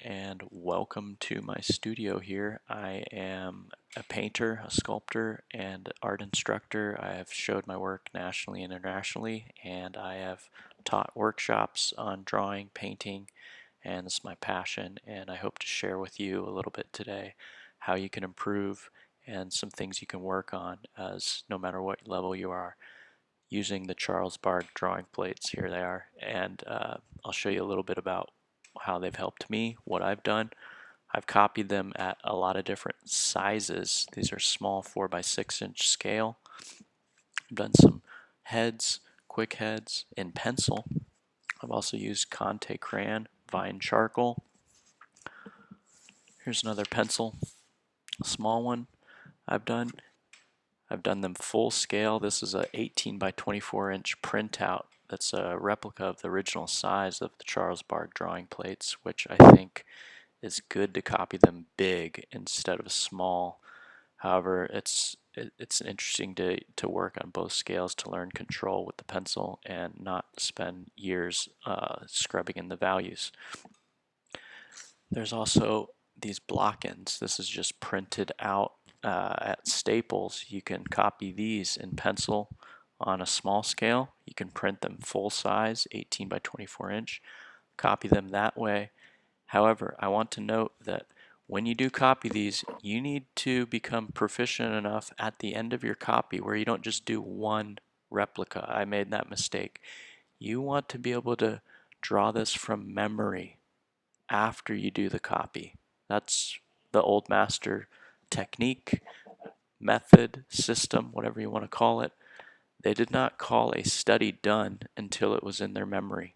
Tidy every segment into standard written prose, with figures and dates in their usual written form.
and welcome to my studio here. I am a painter, a sculptor, and art instructor. I have showed my work nationally and internationally, and I have taught workshops on drawing, painting, and this is my passion, and I hope to share with you a little bit today how you can improve and some things you can work on as no matter what level you are using the Charles Bargue drawing plates. Here they are, and I'll show you a little bit about how they've helped me, what I've done. I've copied them at a lot of different sizes. These are small 4x6 inch scale. I've done some heads, quick heads in pencil. I've also used Conte Crayon, Vine Charcoal. Here's another pencil, a small one I've done. I've done them full scale. This is a 18 by 24 inch printout that's a replica of the original size of the Charles Bargue drawing plates, which I think is good to copy them big instead of small. However, it's interesting to work on both scales to learn control with the pencil and not spend years scrubbing in the values. There's also these block-ins. This is just printed out at Staples. You can copy these in pencil on a small scale. You can print them full size, 18 by 24 inch, copy them that way. However, I want to note that when you do copy these, you need to become proficient enough at the end of your copy where you don't just do one replica. I made that mistake. You want to be able to draw this from memory after you do the copy. That's the old master technique, method, system, whatever you want to call it. They did not call a study done until it was in their memory.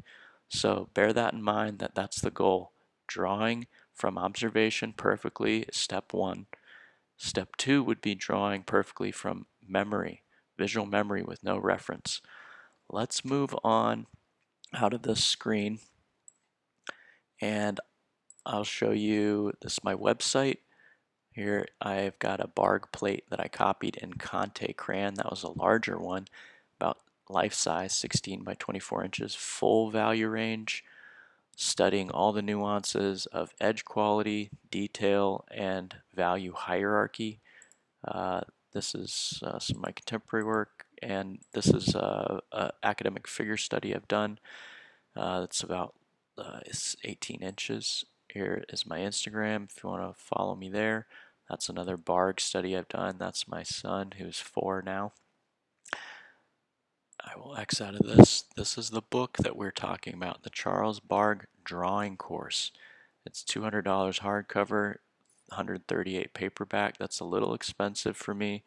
So bear that in mind, that that's the goal. Drawing from observation perfectly is step one. Step two would be drawing perfectly from memory, visual memory with no reference. Let's move on out of this screen and I'll show you, this is my website. Here I've got a Bargue plate that I copied in Conte Crayon. That was a larger one, about life size, 16 by 24 inches, full value range, studying all the nuances of edge quality, detail, and value hierarchy. This is some of my contemporary work, and this is an academic figure study I've done. It's about it's 18 inches. Here is my Instagram if you want to follow me there. That's another Bargue study I've done. That's my son who's 4 now. I will X out of this. This is the book that we're talking about, the Charles Bargue drawing course. It's $200 hardcover, 138 paperback. That's a little expensive for me.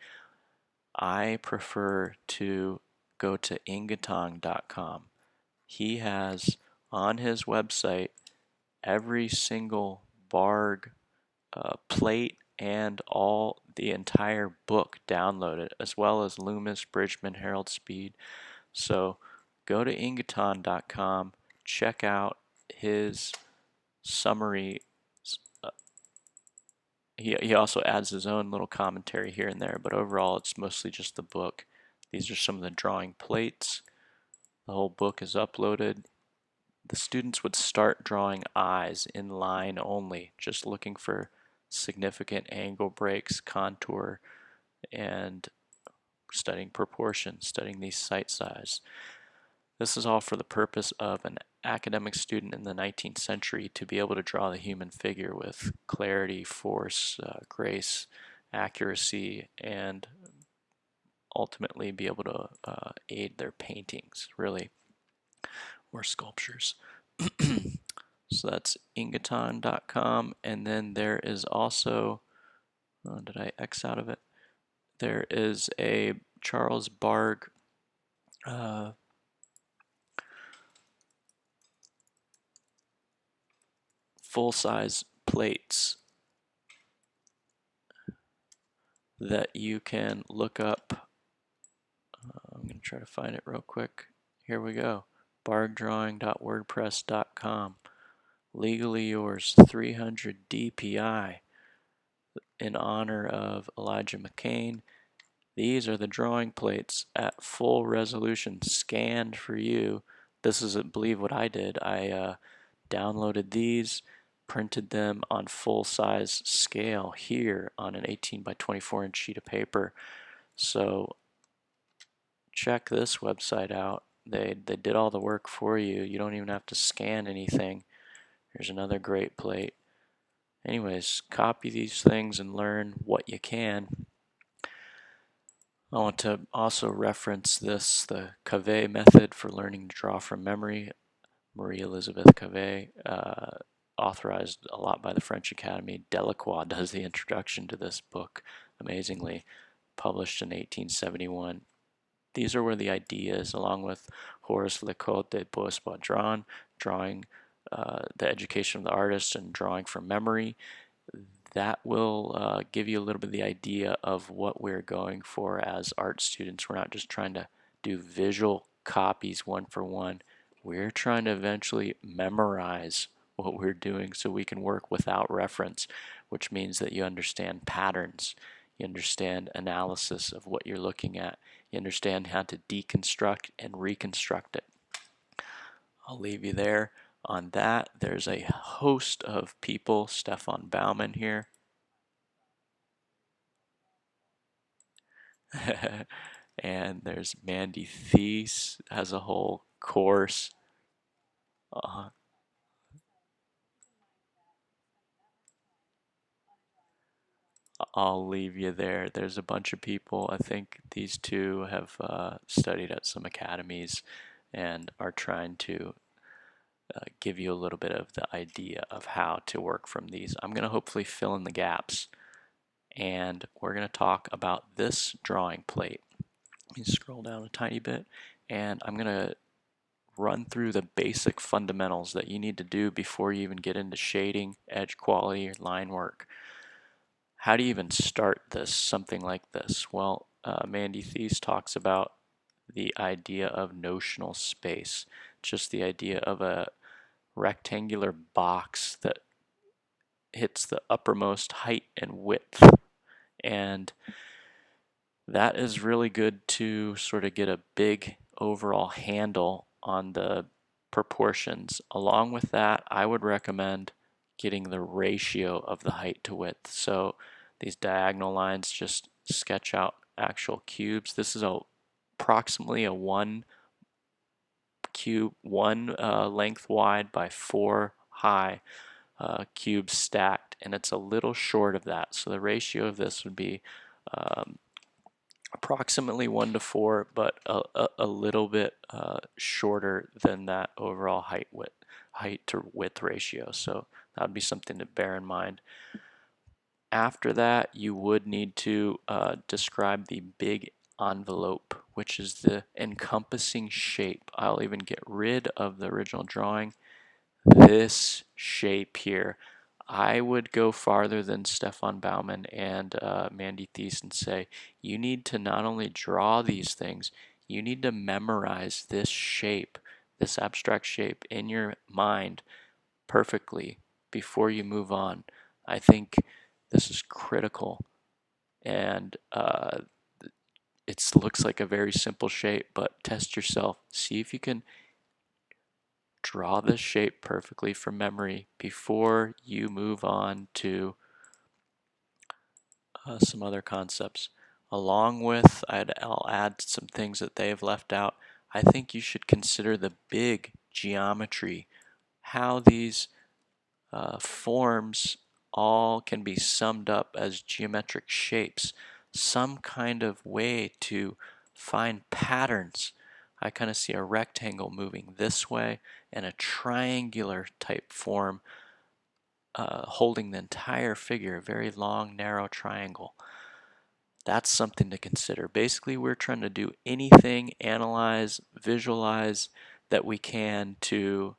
I prefer to go to ingatong.com. He has on his website every single Bargue plate and all the entire book downloaded, as well as Loomis, Bridgman, Harold Speed. So go to ingaton.com, check out his summary. He also adds his own little commentary here and there, but overall it's mostly just the book. These are some of the drawing plates. The whole book is uploaded. The students would start drawing eyes in line only, just looking for significant angle breaks, contour, and studying proportion, studying these sight size. This is all for the purpose of an academic student in the 19th century to be able to draw the human figure with clarity, force, grace, accuracy, and ultimately be able to aid their paintings, really, or sculptures. So that's ingaton.com, and then there is also, did I X out of it? There is a Charles Bargue full-size plates that you can look up. I'm going to try to find it real quick. Here we go. barguedrawing.wordpress.com. Legally yours, 300 DPI in honor of Elijah McCain. These are the drawing plates at full resolution, scanned for you. This is, I believe, what I did. I downloaded these, printed them on full-size scale here on an 18 by 24 inch sheet of paper. So check this website out. They did all the work for you. You don't even have to scan anything. Here's another great plate. Anyways, copy these things and learn what you can. I want to also reference this, the Cave method for learning to draw from memory. Marie Elizabeth Cave, authorized a lot by the French Academy. Delacroix does the introduction to this book, amazingly, published in 1871. These are where the ideas, along with Horace Lecoq de Bois-Boudron, drawing, the education of the artist and drawing from memory, that will give you a little bit of the idea of what we're going for as art students. We're not just trying to do visual copies one for one. We're trying to eventually memorize what we're doing so we can work without reference, which means that you understand patterns, you understand analysis of what you're looking at, you understand how to deconstruct and reconstruct it. I'll leave you there on that. There's a host of people, Stefan Baumann here. And there's Mandy Thies has a whole course. Uh, I'll leave you there. There's a bunch of people. I think these two have studied at some academies and are trying to give you a little bit of the idea of how to work from these. I'm going to hopefully fill in the gaps, and we're going to talk about this drawing plate. Let me scroll down a tiny bit, and I'm going to run through the basic fundamentals that you need to do before you even get into shading, edge quality, or line work. How do you even start this, something like this? Well, Mandy Thies talks about the idea of notional space, just the idea of a rectangular box that hits the uppermost height and width. And that is really good to sort of get a big overall handle on the proportions. Along with that, I would recommend getting the ratio of the height to width. So these diagonal lines just sketch out actual cubes. This is approximately a one length wide by 4 high cubes stacked, and it's a little short of that. So the ratio of this would be approximately 1 to 4, but a little bit shorter than that overall height to width ratio. So that would be something to bear in mind. After that, you would need to describe the big envelope, which is the encompassing shape. I'll even get rid of the original drawing. This shape here, I would go farther than Stefan Baumann and Mandy Thies and say you need to not only draw these things, you need to memorize this shape, this abstract shape in your mind perfectly before you move on. I think this is critical, and it looks like a very simple shape, but test yourself. See if you can draw this shape perfectly from memory before you move on to some other concepts. Along with, I'll add some things that they have left out. I think you should consider the big geometry, how these forms all can be summed up as geometric shapes, some kind of way to find patterns. I kind of see a rectangle moving this way and a triangular type form holding the entire figure, a very long, narrow triangle. That's something to consider. Basically, we're trying to do anything, analyze, visualize that we can to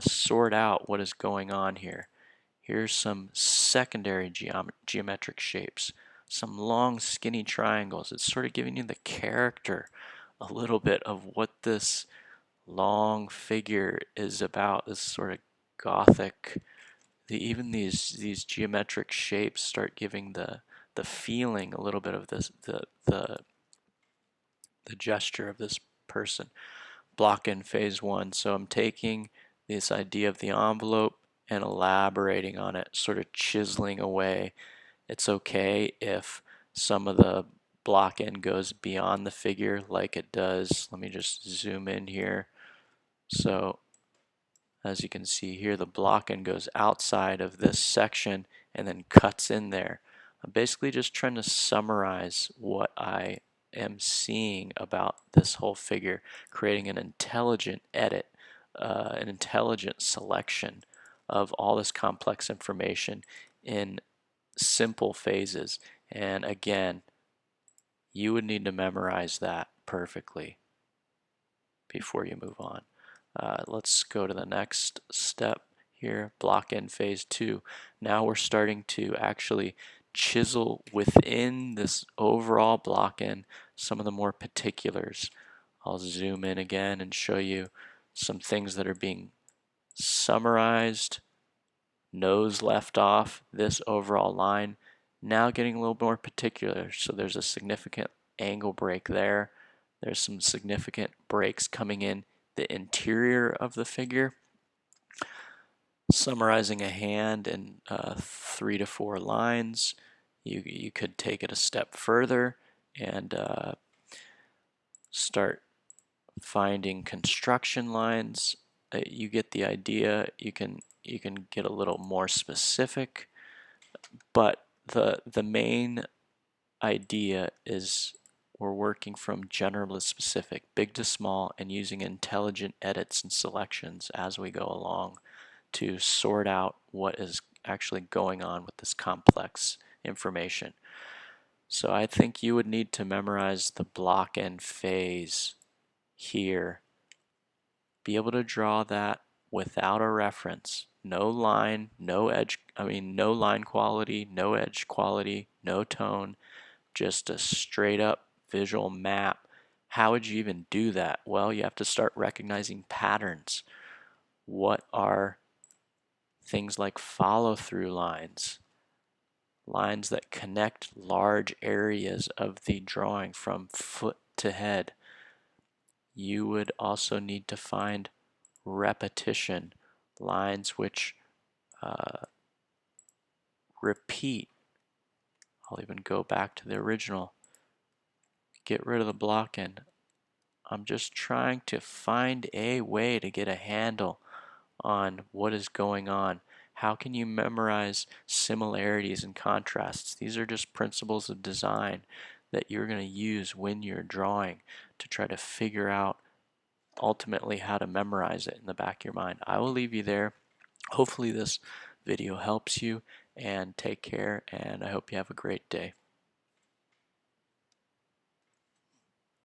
sort out what is going on here. Here's some secondary geometric shapes, some long skinny triangles. It's sort of giving you the character a little bit of what this long figure is about, this sort of gothic. Even these geometric shapes start giving the feeling a little bit of this the gesture of this person. Block in phase one. So I'm taking this idea of the envelope and elaborating on it, sort of chiseling away. It's okay if some of the block end goes beyond the figure like it does. Let me just zoom in here. So as you can see here, the block end goes outside of this section and then cuts in there. I'm basically just trying to summarize what I am seeing about this whole figure, creating an intelligent edit, an intelligent selection of all this complex information in simple phases. And again, you would need to memorize that perfectly before you move on. Let's go to the next step here, block in phase 2. Now we're starting to actually chisel within this overall block in some of the more particulars. I'll zoom in again and show you some things that are being summarized, nose left off, this overall line. Now getting a little more particular, so there's a significant angle break there. There's some significant breaks coming in the interior of the figure. Summarizing a hand in 3 to 4 lines, you could take it a step further and start finding construction lines. You get the idea. You can get a little more specific, but the main idea is we're working from general to specific, big to small, and using intelligent edits and selections as we go along to sort out what is actually going on with this complex information. So I think you would need to memorize the block end phase here. Be able to draw that without a reference. No line, no edge, no line quality, no edge quality, no tone, just a straight up visual map. How would you even do that? Well, you have to start recognizing patterns. What are things like follow-through lines? Lines that connect large areas of the drawing from foot to head. You would also need to find repetition, lines which repeat. I'll even go back to the original. Get rid of the block end. I'm just trying to find a way to get a handle on what is going on. How can you memorize similarities and contrasts? These are just principles of design that you're going to use when you're drawing to try to figure out ultimately how to memorize it in the back of your mind. I will leave you there. Hopefully this video helps you, and take care, and I hope you have a great day.